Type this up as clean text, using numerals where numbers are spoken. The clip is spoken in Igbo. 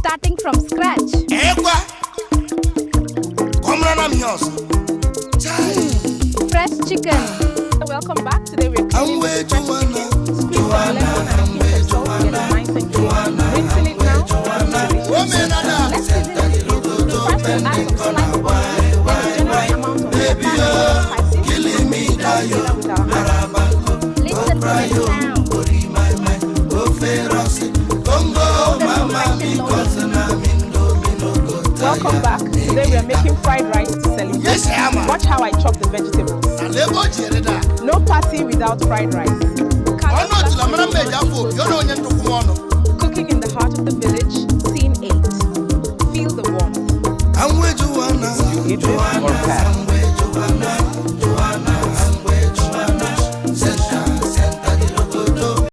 starting from scratch. Fresh chicken. Welcome back. Today we're cooking fresh chicken. Squeeze some lemon and a pinch of salt to get it nice and creamy. Rinsing it now. Let's season it. First we'll add some sliced onion, then a generous amount of pepper and spices. Together with our hands. Listen to the sound. Welcome back. Today we are making fried rice to celebrate. Yes, I am. Watch how I chop the vegetables. No party without fried rice. Cooking in the heart of the village, scene 8. Feel the warmth. You eat this?